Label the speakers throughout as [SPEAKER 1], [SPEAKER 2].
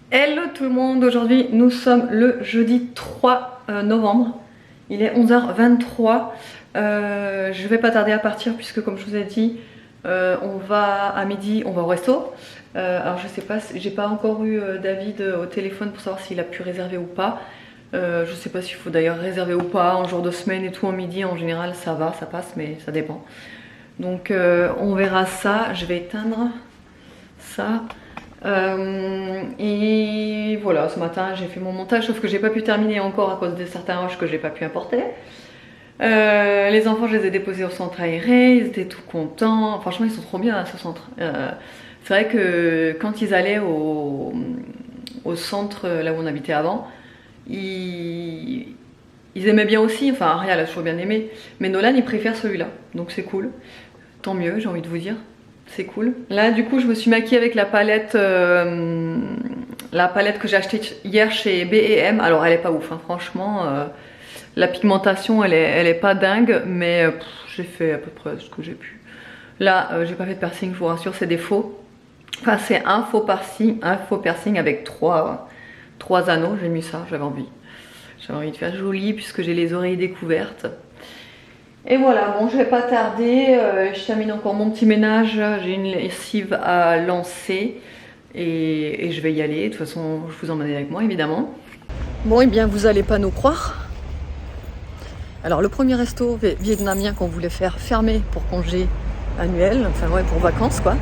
[SPEAKER 1] Hello tout le monde, aujourd'hui nous sommes le jeudi 3 novembre, il est 11h23, je vais pas tarder à partir puisque comme je vous ai dit, on va à midi, on va au resto. Alors je sais pas, j'ai pas encore eu David au téléphone pour savoir s'il a pu réserver ou pas. Je sais pas s'il faut d'ailleurs réserver ou pas, en jour de semaine et tout, en midi en général ça va, ça passe mais ça dépend. Donc on verra ça, je vais éteindre ça. Et voilà, ce matin j'ai fait mon montage, sauf que j'ai pas pu terminer encore à cause de certains rushs que j'ai pas pu apporter. Les enfants, je les ai déposés au centre aéré, ils étaient tout contents. Franchement, ils sont trop bien à ce centre. C'est vrai que quand ils allaient au centre là où on habitait avant, ils aimaient bien aussi. Enfin, Aria elle a toujours bien aimé, mais Nolan il préfère celui-là, donc c'est cool. Tant mieux, j'ai envie de vous dire. C'est cool. Là du coup je me suis maquillée avec la palette que j'ai achetée hier chez B&M. Alors elle est pas ouf hein, franchement, la pigmentation elle est pas dingue, mais j'ai fait à peu près ce que j'ai pu. Là j'ai pas fait de piercing, je vous rassure, c'est des faux. Enfin c'est un faux piercing avec trois anneaux. J'ai mis ça, j'avais envie de faire joli puisque j'ai les oreilles découvertes. Et voilà, bon je vais pas tarder, je termine encore mon petit ménage, j'ai une lessive à lancer et je vais y aller, de toute façon je vous emmène avec moi évidemment. Bon et bien vous allez pas nous croire. Alors le premier resto vietnamien qu'on voulait faire fermé pour congé annuel, enfin ouais pour vacances quoi.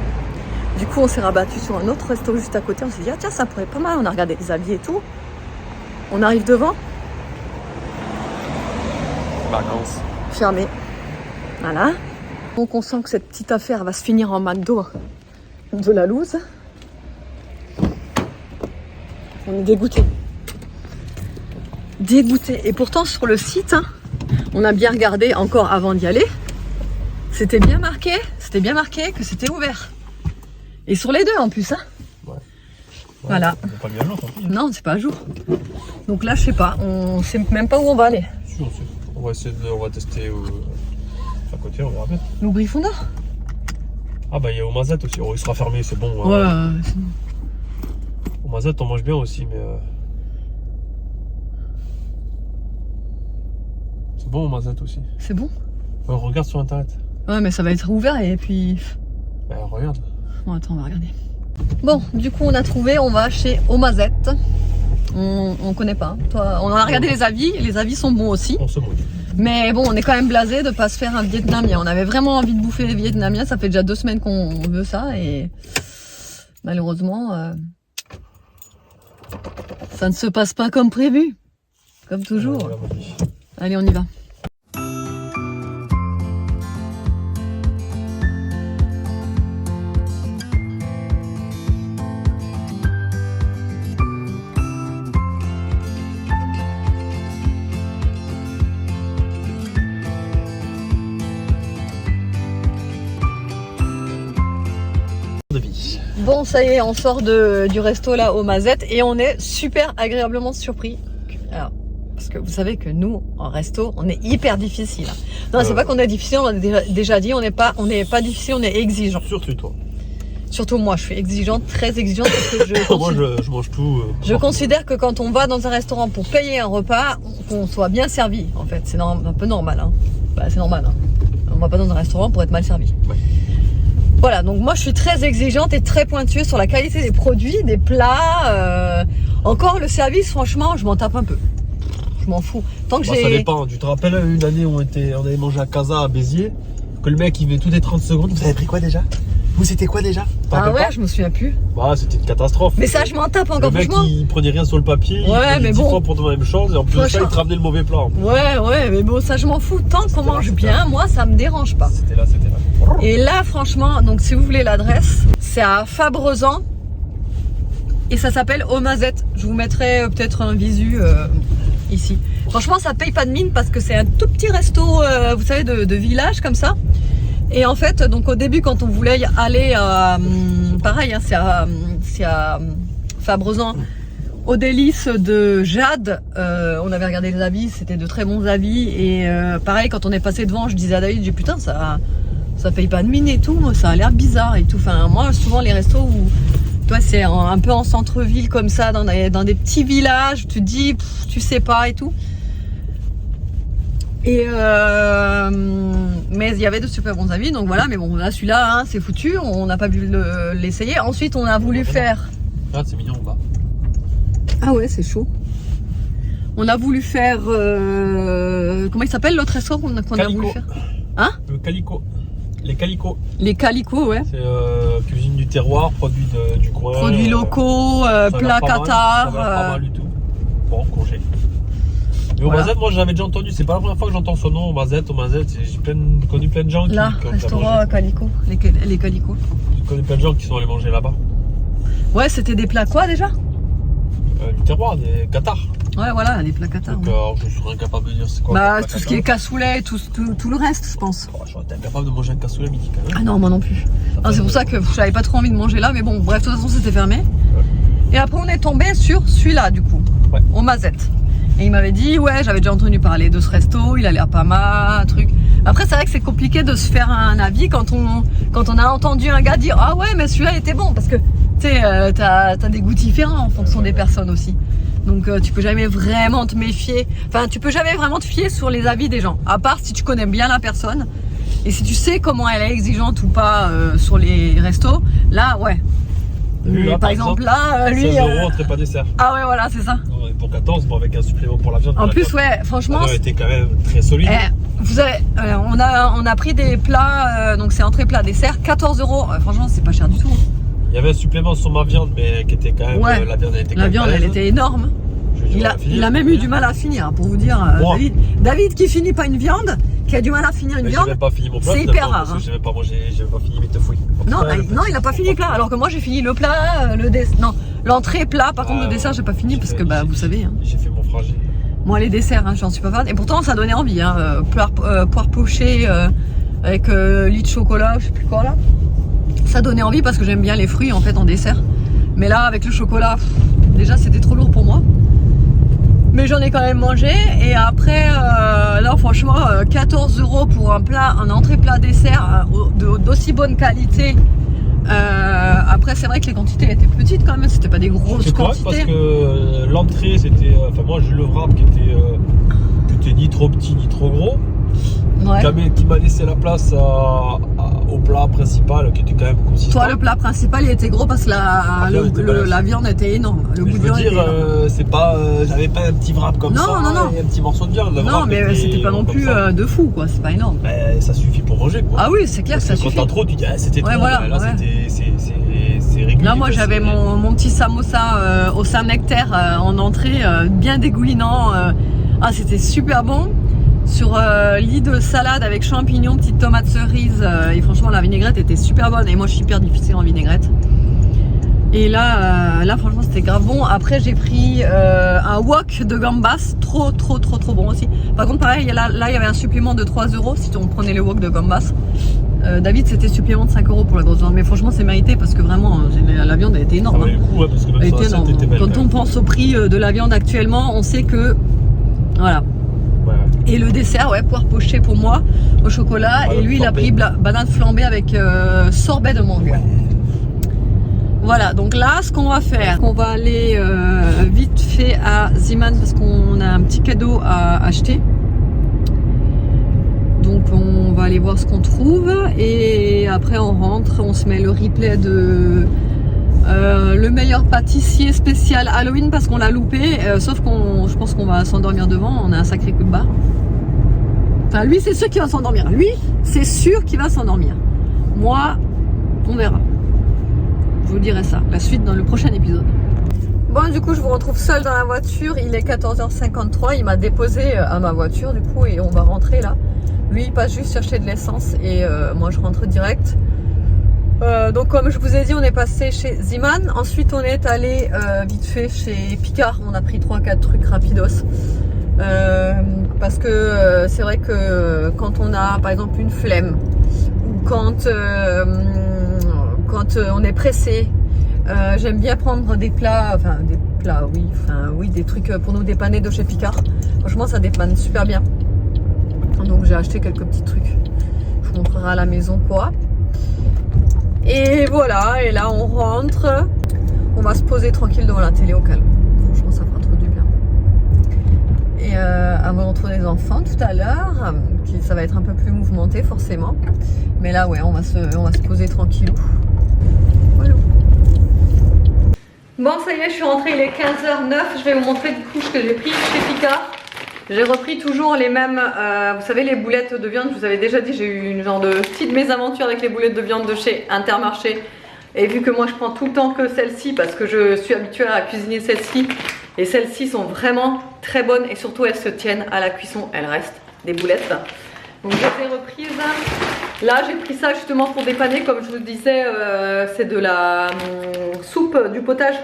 [SPEAKER 1] Du coup on s'est rabattu sur un autre resto juste à côté, on s'est dit ah tiens ça pourrait être pas mal, on a regardé les habits et tout. On arrive devant.
[SPEAKER 2] Vacances.
[SPEAKER 1] Fermé. Voilà. Donc on sent que cette petite affaire va se finir en McDo de la loose. On est dégoûté. Dégoûté. Et pourtant sur le site, hein, on a bien regardé encore avant d'y aller. C'était bien marqué que c'était ouvert. Et sur les deux en plus. Hein.
[SPEAKER 2] Ouais.
[SPEAKER 1] Voilà.
[SPEAKER 2] On n'est pas mis à jour, tant pis.
[SPEAKER 1] Non, c'est pas à jour. Donc là, je sais pas. On sait même pas où on va aller.
[SPEAKER 2] Si, on sait. On va tester à côté, on verra bien.
[SPEAKER 1] Nous Gryffondor.
[SPEAKER 2] Ah bah il y a au Mazette aussi, il sera fermé, c'est bon.
[SPEAKER 1] Ouais.
[SPEAKER 2] Au Mazette on mange bien aussi, mais c'est bon au Mazette aussi.
[SPEAKER 1] C'est bon.
[SPEAKER 2] Ouais, regarde sur internet.
[SPEAKER 1] Ouais, mais ça va être ouvert et puis.
[SPEAKER 2] Bah regarde.
[SPEAKER 1] Bon, attends, on va regarder. Bon, du coup, on a trouvé, on va chez Omazette. On connaît pas. Toi, on a regardé les avis sont bons aussi.
[SPEAKER 2] On se moque.
[SPEAKER 1] Mais bon, on est quand même blasé de pas se faire un vietnamien. On avait vraiment envie de bouffer les vietnamiens. Ça fait déjà 2 semaines qu'on veut ça et malheureusement, ça ne se passe pas comme prévu. Comme toujours.
[SPEAKER 2] Voilà,
[SPEAKER 1] Allez, on y va. Bon, ça y est, on sort du resto là au Mazette et on est super agréablement surpris. Alors, parce que vous savez que nous, en resto, on est hyper difficile. Non, c'est pas qu'on est difficile, on a déjà dit, on n'est pas difficile, on est exigeant.
[SPEAKER 2] Surtout toi.
[SPEAKER 1] Surtout moi, je suis exigeante, très exigeante parce que
[SPEAKER 2] moi, je mange tout.
[SPEAKER 1] Je considère que quand on va dans un restaurant pour payer un repas, qu'on soit bien servi. En fait, c'est un peu normal. Hein. Bah, c'est normal. Hein. On va pas dans un restaurant pour être mal servi.
[SPEAKER 2] Ouais.
[SPEAKER 1] Voilà, donc moi je suis très exigeante et très pointueuse sur la qualité des produits, des plats. Encore le service, franchement, je m'en tape un peu. Je m'en fous. Tant que
[SPEAKER 2] ça dépend. Tu te rappelles une année où on avait mangé à Casa à Béziers, que le mec il venait toutes les 30 secondes. Vous avez pris quoi déjà? Vous c'était quoi déjà?
[SPEAKER 1] Ah ouais, je me souviens plus.
[SPEAKER 2] Bah c'était une catastrophe.
[SPEAKER 1] Mais ça je m'en tape encore,
[SPEAKER 2] le mec,
[SPEAKER 1] franchement.
[SPEAKER 2] Il prenait rien sur le papier,
[SPEAKER 1] ouais,
[SPEAKER 2] il
[SPEAKER 1] mais
[SPEAKER 2] 10
[SPEAKER 1] bon.
[SPEAKER 2] fois pour demander la même chose et en plus de ça il te ramenait le mauvais plat.
[SPEAKER 1] Ouais, mais bon ça je m'en fous. Tant qu'on mange bien, moi ça me dérange pas.
[SPEAKER 2] C'était là.
[SPEAKER 1] Et là franchement, donc si vous voulez l'adresse, c'est à Fabrezan et ça s'appelle Omazette. Je vous mettrai peut-être un visu ici. Franchement ça paye pas de mine parce que c'est un tout petit resto, vous savez, de village comme ça. Et en fait, donc au début, quand on voulait y aller, pareil, hein, c'est à Fabrezan, au délice de Jade. On avait regardé les avis, c'était de très bons avis. Et pareil, quand on est passé devant, je disais à David, j'ai putain, ça paye pas de mine et tout, ça a l'air bizarre et tout. Enfin, moi, souvent les restos où
[SPEAKER 3] Toi, c'est un peu en centre-ville comme ça, dans des petits villages. Tu te dis, tu sais pas et tout. Et mais il y avait de super bons avis, donc voilà. Mais bon, là, celui-là, hein, c'est foutu. On n'a pas pu l'essayer. Ensuite, on a voulu faire.
[SPEAKER 2] Regarde, c'est mignon en bas.
[SPEAKER 3] Ah ouais, c'est chaud. On a voulu faire. Comment il s'appelle l'autre restaurant qu'on a voulu faire? Hein?
[SPEAKER 2] Le Calico. Les calicots.
[SPEAKER 3] Les calicots, ouais.
[SPEAKER 2] C'est cuisine du terroir, produits du coin.
[SPEAKER 3] Produits locaux, plats
[SPEAKER 2] Qatar.
[SPEAKER 3] Qatar.
[SPEAKER 2] Pas mal du tout. Bon, congé. Mais au
[SPEAKER 3] Voilà.
[SPEAKER 2] Mazette, moi j'avais déjà entendu, c'est pas la première fois que j'entends son nom au Mazette. J'ai connu plein de gens qui
[SPEAKER 3] Là, restaurant Calico, les calicots.
[SPEAKER 2] J'ai connu plein de gens qui sont allés manger là-bas.
[SPEAKER 3] Ouais, c'était des plats quoi déjà?
[SPEAKER 2] Du terroir, des Qatar.
[SPEAKER 3] Ouais, voilà, les plats Qatar.
[SPEAKER 2] Donc,
[SPEAKER 3] Ouais.
[SPEAKER 2] je serais incapable de dire c'est quoi.
[SPEAKER 3] Bah, tout ce qui est cassoulet, tout le reste, je pense.
[SPEAKER 2] Oh, je serais incapable de manger un cassoulet midi quand même.
[SPEAKER 3] Ah non, moi non plus. Ah, c'est pour ça que j'avais pas trop envie de manger là, mais bon, bref, de toute façon, c'était fermé.
[SPEAKER 2] Ouais.
[SPEAKER 3] Et après, on est tombé sur celui-là, du coup,
[SPEAKER 2] Ouais.
[SPEAKER 3] au Mazette. Et il m'avait dit, ouais, j'avais déjà entendu parler de ce resto, il a l'air pas mal, truc. Après, c'est vrai que c'est compliqué de se faire un avis quand on a entendu un gars dire, ah ouais, mais celui-là était bon, parce que, tu sais, t'as des goûts différents en fonction des personnes aussi. Donc, tu peux jamais vraiment te méfier, enfin, tu peux jamais vraiment te fier sur les avis des gens, à part si tu connais bien la personne. Et si tu sais comment elle est exigeante ou pas sur les restos, là, ouais.
[SPEAKER 2] Lui, là,
[SPEAKER 3] par exemple, là, lui.
[SPEAKER 2] 16 € entrée pas dessert.
[SPEAKER 3] Ah ouais, voilà, c'est ça.
[SPEAKER 2] Ouais, pour 14, bon, avec un supplément pour la viande.
[SPEAKER 3] En
[SPEAKER 2] la
[SPEAKER 3] plus,
[SPEAKER 2] viande,
[SPEAKER 3] ouais, franchement.
[SPEAKER 2] la viande était quand même très solide.
[SPEAKER 3] Vous avez, on a pris des plats, donc c'est entrée, plat, dessert, 14 €. Franchement, c'est pas cher du tout.
[SPEAKER 2] Il y avait un supplément sur ma viande, mais qui était quand même.
[SPEAKER 3] Ouais.
[SPEAKER 2] La viande, elle était quand
[SPEAKER 3] La
[SPEAKER 2] même
[SPEAKER 3] viande,
[SPEAKER 2] balèze.
[SPEAKER 3] elle était énorme. Il a même eu du mal à finir, pour vous dire.
[SPEAKER 2] Wow.
[SPEAKER 3] David qui finit pas une viande, qui a du mal à finir une
[SPEAKER 2] Mais j'ai
[SPEAKER 3] viande.
[SPEAKER 2] même pas fini mon plat.
[SPEAKER 3] C'est hyper rare, hein.
[SPEAKER 2] J'ai même pas mangé, j'ai même pas fini mes teufouilles.
[SPEAKER 3] Non, il a pas fini le plat. Alors que moi, j'ai fini le plat, non, l'entrée, plat. Par contre, le dessert, j'ai pas fini parce que, bah, vous savez. Hein.
[SPEAKER 2] J'ai fait mon frangé.
[SPEAKER 3] Moi, les desserts, hein, j'en suis pas fan. Et pourtant, ça donnait envie. Hein. Poire pochée avec lit de chocolat, je sais plus quoi là. Ça donnait envie parce que j'aime bien les fruits en fait en dessert. Mais là, avec le chocolat, déjà, c'était trop lourd pour moi. Mais j'en ai quand même mangé. Et après, là, franchement, 14 € pour un plat, un entrée plat dessert d'aussi bonne qualité. Après, c'est vrai que les quantités étaient petites quand même. C'était pas des grosses quantités.
[SPEAKER 2] Parce que l'entrée, c'était. Enfin, moi, j'ai le wrap qui était ni trop petit ni trop gros.
[SPEAKER 3] Ouais.
[SPEAKER 2] Qui m'a laissé la place au plat principal qui était quand même consistant.
[SPEAKER 3] Toi, le plat principal il était gros parce que la viande était énorme. Le goût de viande était énorme.
[SPEAKER 2] C'est pas, j'avais pas un petit wrap comme ça et un petit morceau de viande.
[SPEAKER 3] Non, mais c'était pas non plus de fou, quoi. C'est pas énorme.
[SPEAKER 2] Mais ça suffit pour manger, quoi.
[SPEAKER 3] Ah oui, c'est clair que ça suffit.
[SPEAKER 2] Quand t'as trop, tu dis c'était trop.
[SPEAKER 3] Voilà,
[SPEAKER 2] là, c'est régulier.
[SPEAKER 3] Là, moi, j'avais mon petit samosa au Saint-Nectaire en entrée, bien dégoulinant. Ah, c'était super bon. Sur lit de salade avec champignons, petites tomates cerises et franchement la vinaigrette était super bonne et moi je suis hyper difficile en vinaigrette. Et là franchement c'était grave bon. Après j'ai pris un wok de gambas, trop bon aussi. Par contre pareil là il y avait un supplément de 3 € si on prenait le wok de gambas. David c'était supplément de 5 € pour la grosse viande, mais franchement c'est mérité parce que vraiment la viande elle était énorme.
[SPEAKER 2] Ça valait le coup, ouais, parce que
[SPEAKER 3] elle était énorme.
[SPEAKER 2] Était belle,
[SPEAKER 3] quand on pense au prix de la viande actuellement, on sait que voilà.
[SPEAKER 2] Ouais.
[SPEAKER 3] Et le dessert, ouais, poire pochée pour moi au chocolat. Banane et lui, il a pris banane flambée avec sorbet de mangue. Ouais. Voilà, donc là, ce qu'on va faire, on va aller vite fait à Zeeman parce qu'on a un petit cadeau à acheter. Donc on va aller voir ce qu'on trouve et après on rentre, on se met le replay de le meilleur pâtissier spécial Halloween parce qu'on l'a loupé, sauf qu'on, je pense qu'on va s'endormir devant, on a un sacré coup de barre. Enfin lui c'est sûr qu'il va s'endormir, lui c'est sûr qu'il va s'endormir. Moi, on verra. Je vous dirai ça, la suite dans le prochain épisode. Bon du coup je vous retrouve seule dans la voiture, il est 14h53, il m'a déposé à ma voiture du coup et on va rentrer là. Lui il passe juste chercher de l'essence et moi je rentre direct. Donc comme je vous ai dit on est passé chez Zeeman, ensuite on est allé vite fait chez Picard, on a pris 3-4 trucs rapidos parce que c'est vrai que quand on a par exemple une flemme ou quand on est pressé, j'aime bien prendre des plats, des trucs pour nous dépanner de chez Picard. Franchement ça dépanne super bien, donc j'ai acheté quelques petits trucs, je vous montrerai à la maison quoi. Et voilà, et là on rentre. On va se poser tranquille devant la télé au calme. Franchement, ça fera trop du bien. Et avant de retrouver les enfants tout à l'heure, ça va être un peu plus mouvementé forcément. Mais là, ouais, on va se poser tranquillou. Voilà.
[SPEAKER 1] Bon, ça y est, je suis rentrée, il est 15h09. Je vais vous montrer du coup ce que j'ai pris chez Picard. J'ai repris toujours les mêmes, vous savez, les boulettes de viande. Je vous avais déjà dit, j'ai eu une genre de petite mésaventure avec les boulettes de viande de chez Intermarché. Et vu que moi je prends tout le temps que celles-ci parce que je suis habituée à cuisiner celles-ci, et celles-ci sont vraiment très bonnes et surtout elles se tiennent à la cuisson, elles restent des boulettes. Donc je les ai reprises. Là j'ai pris ça justement pour dépanner, comme je vous disais, c'est de la soupe du potage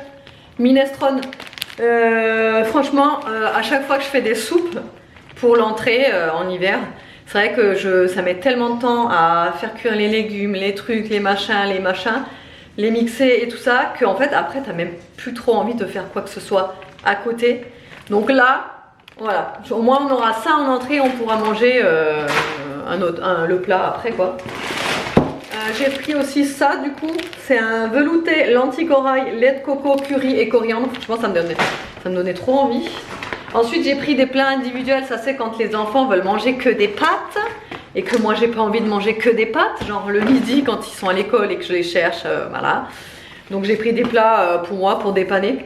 [SPEAKER 1] minestrone. Franchement, à chaque fois que je fais des soupes pour l'entrée en hiver, c'est vrai que ça met tellement de temps à faire cuire les légumes, les trucs, les machins, les mixer et tout ça, qu'en fait après t'as même plus trop envie de faire quoi que ce soit à côté. Donc là, voilà, au moins on aura ça en entrée, on pourra manger le plat après quoi. J'ai pris aussi ça du coup, c'est un velouté lentilles corail, lait de coco, curry et coriandre. Franchement ça me donnait trop envie. Ensuite j'ai pris des plats individuels, ça c'est quand les enfants veulent manger que des pâtes et que moi j'ai pas envie de manger que des pâtes, genre le midi quand ils sont à l'école et que je les cherche, voilà. Donc j'ai pris des plats pour moi, pour dépanner.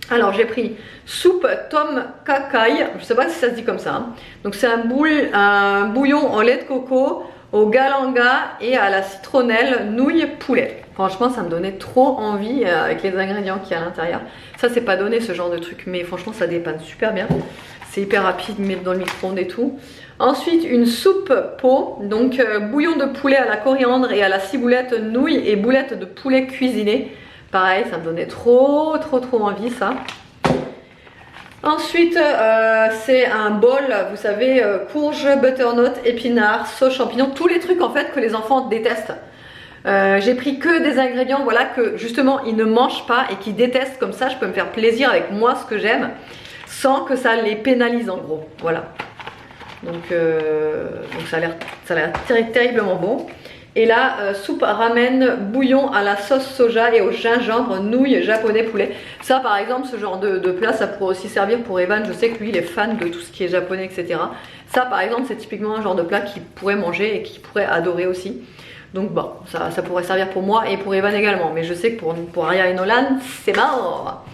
[SPEAKER 1] Alors j'ai pris soupe tom kakaï, je sais pas si ça se dit comme ça, hein. Donc c'est un bouillon au lait de coco, au galanga et à la citronnelle nouilles poulet. Franchement ça me donnait trop envie avec les ingrédients qu'il y a à l'intérieur. Ça c'est pas donné ce genre de truc, mais franchement ça dépanne super bien. C'est hyper rapide, mettre dans le micro-ondes et tout. Ensuite une soupe pot, donc bouillon de poulet à la coriandre et à la ciboulette, nouilles et boulettes de poulet cuisinées. Pareil, ça me donnait trop envie ça. Ensuite, c'est un bol, vous savez, courge, butternut, épinards, sauce champignons, tous les trucs en fait que les enfants détestent. J'ai pris que des ingrédients, voilà, que justement ils ne mangent pas et qu'ils détestent, comme ça je peux me faire plaisir avec moi ce que j'aime, sans que ça les pénalise en gros, voilà. Donc ça a l'air terriblement bon. Et là, soupe ramen, bouillon à la sauce soja et au gingembre, nouilles japonais poulet. Ça par exemple, ce genre de plat, ça pourrait aussi servir pour Evan. Je sais que lui il est fan de tout ce qui est japonais, etc. Ça par exemple, c'est typiquement un genre de plat qu'il pourrait manger et qu'il pourrait adorer aussi. Donc bon, ça pourrait servir pour moi et pour Evan également. Mais je sais que pour Aria et Nolan, c'est mort.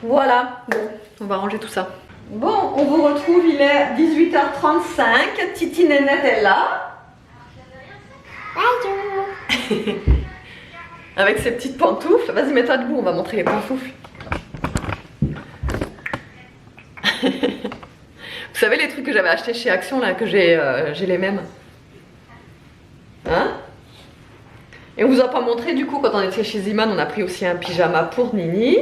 [SPEAKER 1] Voilà, bon, on va ranger tout ça. Bon, on vous retrouve, il est 18h35. Titi Nénette est là.
[SPEAKER 4] Bonjour.
[SPEAKER 1] Avec ses petites pantoufles. Vas-y, mets-toi debout, on va montrer les pantoufles. Vous savez les trucs que j'avais achetés chez Action là, que j'ai les mêmes. Hein? Et on vous a pas montré du coup quand on était chez Ziman, on a pris aussi un pyjama pour Nini.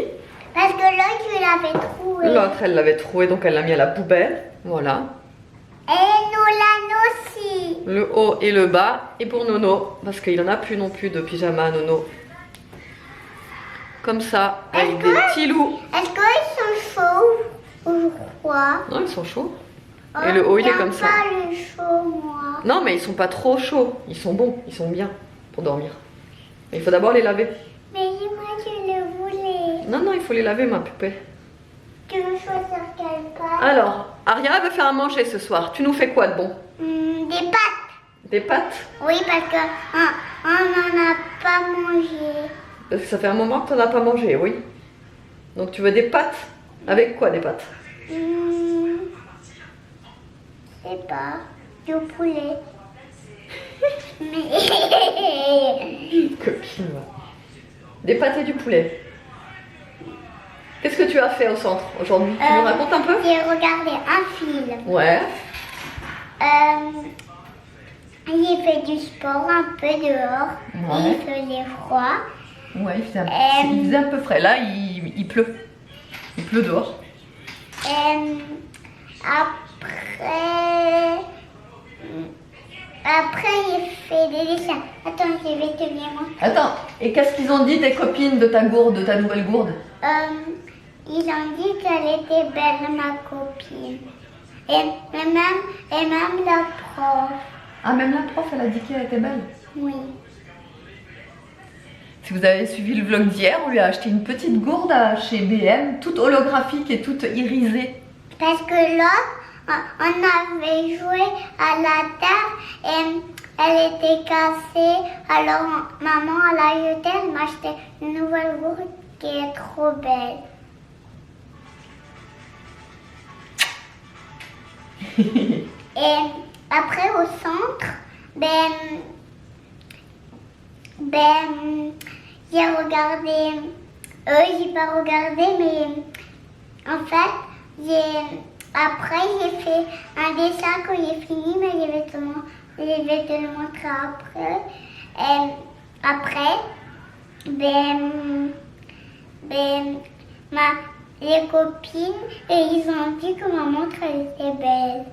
[SPEAKER 4] Parce que l'autre, tu l'avais trouvé.
[SPEAKER 1] L'autre, elle l'avait trouvé, donc elle l'a mis à la poubelle. Voilà.
[SPEAKER 4] Et Nolan aussi.
[SPEAKER 1] Le haut et le bas. Et pour Nono, parce qu'il en a plus non plus de pyjama Nono. Comme ça, avec des petits loups.
[SPEAKER 4] Est-ce qu'ils sont chauds ou froids?
[SPEAKER 1] Non, ils sont chauds. Et le haut, il est comme ça.
[SPEAKER 4] Pas le chaud, moi.
[SPEAKER 1] Non, mais ils sont pas trop chauds. Ils sont bons, ils sont bien pour dormir. Mais il faut d'abord les laver.
[SPEAKER 4] Mais moi, je le voulais.
[SPEAKER 1] Non, il faut les laver, ma poupée.
[SPEAKER 4] Tu veux choisir quelle pâte?
[SPEAKER 1] Alors, Aria veut faire à manger ce soir. Tu nous fais quoi de bon?
[SPEAKER 4] Des pâtes.
[SPEAKER 1] Des pâtes?
[SPEAKER 4] Oui, parce qu'on n'en a pas mangé.
[SPEAKER 1] Parce que ça fait un moment que tu n'en as pas mangé, oui. Donc tu veux des pâtes? Avec quoi des pâtes?
[SPEAKER 4] Je sais pas. Du poulet. Mais...
[SPEAKER 1] Copine, va. Des pâtes et du poulet. Qu'est-ce que tu as fait au centre aujourd'hui? Tu nous racontes un peu?
[SPEAKER 4] J'ai regardé un film.
[SPEAKER 1] Ouais.
[SPEAKER 4] J'ai fait du sport un peu dehors.
[SPEAKER 1] Ouais.
[SPEAKER 4] Il faisait froid.
[SPEAKER 1] Ouais, il faisait un peu frais. Là, il pleut. Il pleut dehors.
[SPEAKER 4] Après, il fait des dessins. Attends, je vais te dire moi.
[SPEAKER 1] Attends, et qu'est-ce qu'ils ont dit tes copines de ta gourde, de ta nouvelle gourde?
[SPEAKER 4] Ils ont dit qu'elle était belle, ma copine. Et même la prof.
[SPEAKER 1] Ah, même la prof, elle a dit qu'elle était belle.
[SPEAKER 4] Oui.
[SPEAKER 1] Si vous avez suivi le vlog d'hier, on lui a acheté une petite gourde chez BM, toute holographique et toute irisée.
[SPEAKER 4] Parce que là, on avait joué à la terre et elle était cassée. Alors maman à la jeté, elle m'a acheté une nouvelle gourde qui est trop belle. Et après au centre, j'ai regardé, j'ai pas regardé, mais en fait, après j'ai fait un dessin que j'ai fini, mais je vais te le montrer après. Et après, les copines, et ils ont dit que ma montre elle était belle.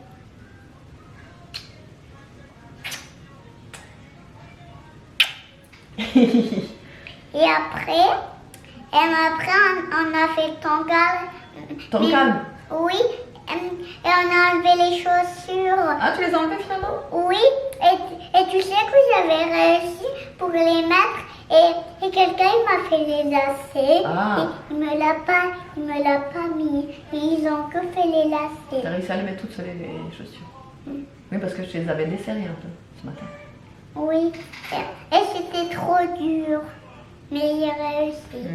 [SPEAKER 4] Et après, on a fait Tongal.
[SPEAKER 1] Tongal.
[SPEAKER 4] Oui, et on a enlevé les chaussures.
[SPEAKER 1] Ah, tu les as enlevées finalement?
[SPEAKER 4] Oui, et tu sais que j'avais réussi pour les mettre et quelqu'un il m'a fait les lacets.
[SPEAKER 1] Ah.
[SPEAKER 4] Il me l'a pas mis. Et ils ont que fait les lacets.
[SPEAKER 1] T'as réussi à les mettre toutes seules les chaussures? Oui, parce que je les avais desserrées un peu ce matin.
[SPEAKER 4] Oui, et c'était trop dur. Mais j'ai réussi.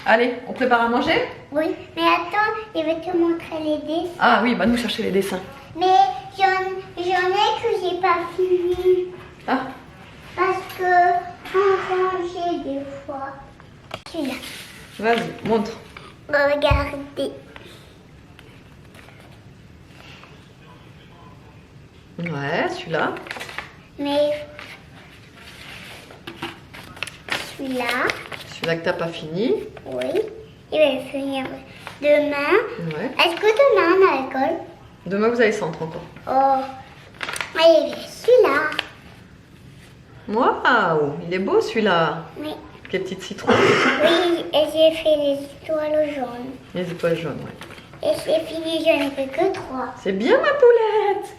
[SPEAKER 1] Allez, on prépare à manger?
[SPEAKER 4] Oui, mais attends, je vais te montrer les dessins.
[SPEAKER 1] Ah oui, bah nous chercher les dessins.
[SPEAKER 4] Mais j'en ai que j'ai pas fini.
[SPEAKER 1] Ah,
[SPEAKER 4] Parce que on rangeait des fois. Celui-là.
[SPEAKER 1] vas-y, montre.
[SPEAKER 4] Regardez.
[SPEAKER 1] Ouais, celui-là.
[SPEAKER 4] Mais celui-là,
[SPEAKER 1] Celui-là que t'as pas fini.
[SPEAKER 4] oui, il va finir demain.
[SPEAKER 1] Ouais.
[SPEAKER 4] Est-ce que demain on a l'école?
[SPEAKER 1] Demain vous avez centre encore.
[SPEAKER 4] Oh, allez, celui-là.
[SPEAKER 1] Waouh, il est beau celui-là.
[SPEAKER 4] Oui,
[SPEAKER 1] Quel petit citron.
[SPEAKER 4] oui, et j'ai fait les étoiles jaunes.
[SPEAKER 1] Les étoiles jaunes, ouais.
[SPEAKER 4] Et j'ai fini, j'en ai fait que 3.
[SPEAKER 1] C'est bien ma poulette.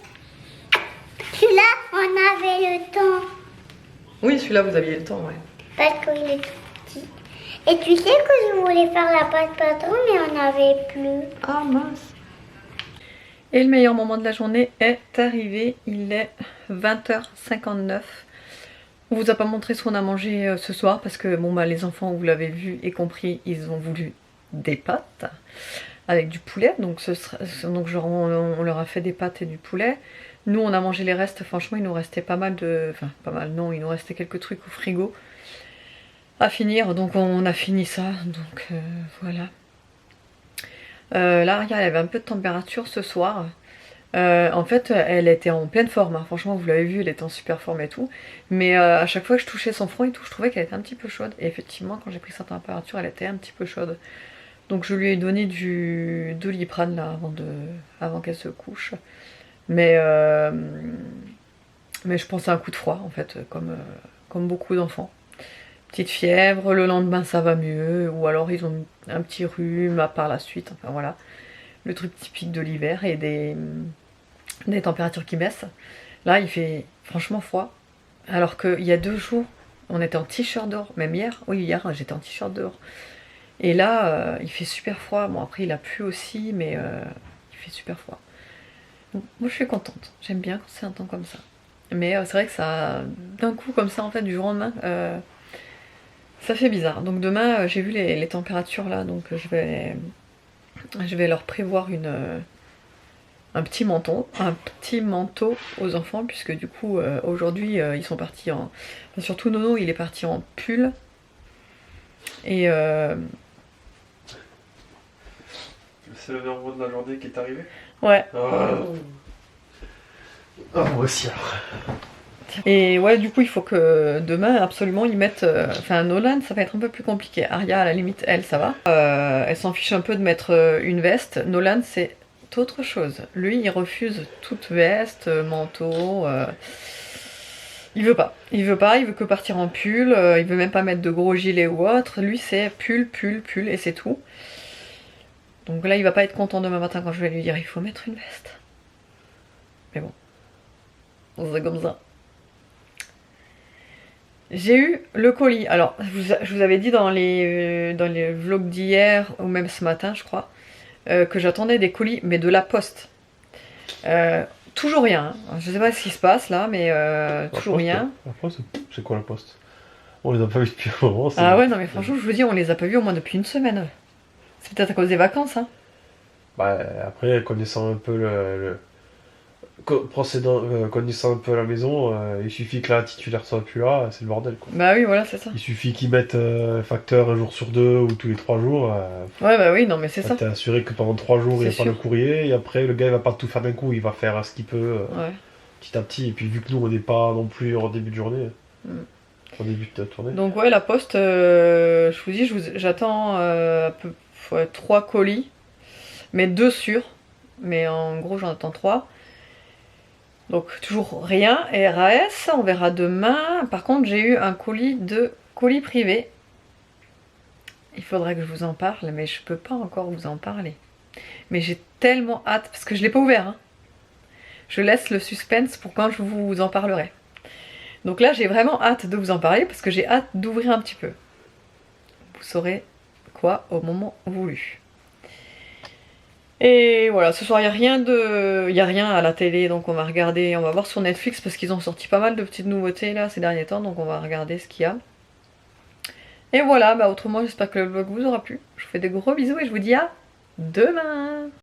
[SPEAKER 4] Celui-là, on avait le temps.
[SPEAKER 1] Oui, celui-là vous aviez le temps, ouais.
[SPEAKER 4] Parce qu'il est tout petit. Et tu sais que je voulais faire la pâte patron, mais on n'avait plus.
[SPEAKER 1] Ah mince. Et le meilleur moment de la journée est arrivé. Il est 20h59. On vous a pas montré ce qu'on a mangé ce soir parce que bon bah les enfants, vous l'avez vu et compris, ils ont voulu des pâtes avec du poulet. Donc, on leur a fait des pâtes et du poulet. Nous on a mangé les restes. Franchement il nous restait pas mal de... Enfin pas mal non, il nous restait quelques trucs au frigo à finir. Donc on a fini ça. Donc voilà. Là, regarde, elle avait un peu de température ce soir. En fait, elle était en pleine forme. Hein. Franchement, vous l'avez vu, elle était en super forme et tout. Mais à chaque fois que je touchais son front et tout, je trouvais qu'elle était un petit peu chaude. Et effectivement, quand j'ai pris sa température, elle était un petit peu chaude. Donc je lui ai donné du Doliprane là avant qu'elle se couche. Mais je pense à un coup de froid en fait, comme beaucoup d'enfants. Petite fièvre, le lendemain ça va mieux, ou alors ils ont un petit rhume par la suite, enfin voilà, le truc typique de l'hiver et des températures qui baissent. Là il fait franchement froid, alors qu'il y a 2 jours on était en t-shirt dehors, même hier, oui hier j'étais en t-shirt dehors, et là il fait super froid, bon après il a plu aussi, mais il fait super froid. Donc, moi je suis contente, j'aime bien quand c'est un temps comme ça, mais c'est vrai que ça, d'un coup comme ça en fait, du jour au lendemain, ça fait bizarre. Donc demain, j'ai vu les températures là, donc je vais leur prévoir un petit manteau aux enfants, puisque du coup aujourd'hui ils sont partis en... Enfin, surtout Nono, il est parti en pull. Et
[SPEAKER 2] C'est le numéro de la journée qui est arrivé.
[SPEAKER 1] ouais.
[SPEAKER 2] Ah, moi aussi alors.
[SPEAKER 1] Et ouais, du coup, il faut que demain, absolument, ils mettent... Enfin, Nolan, ça va être un peu plus compliqué. Aria, à la limite, elle, ça va. Elle s'en fiche un peu de mettre une veste. Nolan, c'est autre chose. Lui, il refuse toute veste, manteau... Il veut pas. Il veut que partir en pull. Il veut même pas mettre de gros gilets ou autre. Lui, c'est pull, et c'est tout. Donc là, il va pas être content demain matin quand je vais lui dire il faut mettre une veste. Mais bon. C'est comme ça. J'ai eu le colis. Alors, je vous avais dit dans les vlogs d'hier, ou même ce matin, je crois, que j'attendais des colis, mais de la poste. Toujours rien. Je sais pas ce qui se passe là, mais toujours rien.
[SPEAKER 2] La poste, c'est quoi la poste? On les a pas vus depuis un moment.
[SPEAKER 1] Ah ouais, non, mais franchement, je vous dis, on les a pas vus au moins depuis une semaine. C'est peut-être à cause des vacances, hein.
[SPEAKER 2] Bah, après, connaissant un peu connaissant un peu la maison, il suffit que la titulaire soit plus là, c'est le bordel quoi.
[SPEAKER 1] Bah oui, voilà, c'est ça.
[SPEAKER 2] Il suffit qu'ils mettent facteur un jour sur 2 ou tous les 3 jours.
[SPEAKER 1] Ouais, bah oui, non, mais c'est ça.
[SPEAKER 2] T'es assuré que pendant 3 jours il n'y a
[SPEAKER 1] C'est
[SPEAKER 2] pas le
[SPEAKER 1] sûr.
[SPEAKER 2] courrier, et après le gars il va pas tout faire d'un coup, il va faire ce qu'il peut
[SPEAKER 1] Ouais.
[SPEAKER 2] petit à petit. Et puis vu que nous on n'est pas non plus en début de journée, en début de tournée.
[SPEAKER 1] Donc ouais, la poste, je vous dis, j'attends à peu 3 colis, mais 2 sûrs. Mais en gros, j'en attends 3. Donc toujours rien. Et RAS, on verra demain. Par contre, j'ai eu un colis privé. Il faudrait que je vous en parle, mais je peux pas encore vous en parler. Mais j'ai tellement hâte, parce que je l'ai pas ouvert, hein. Je laisse le suspense pour quand je vous en parlerai. Donc là, j'ai vraiment hâte de vous en parler, parce que j'ai hâte d'ouvrir un petit peu. Vous saurez quoi au moment voulu. Et voilà, ce soir, il n'y a rien à la télé, donc on va voir sur Netflix, parce qu'ils ont sorti pas mal de petites nouveautés là ces derniers temps, donc on va regarder ce qu'il y a. Et voilà, bah autrement, j'espère que le vlog vous aura plu. Je vous fais des gros bisous et je vous dis à demain.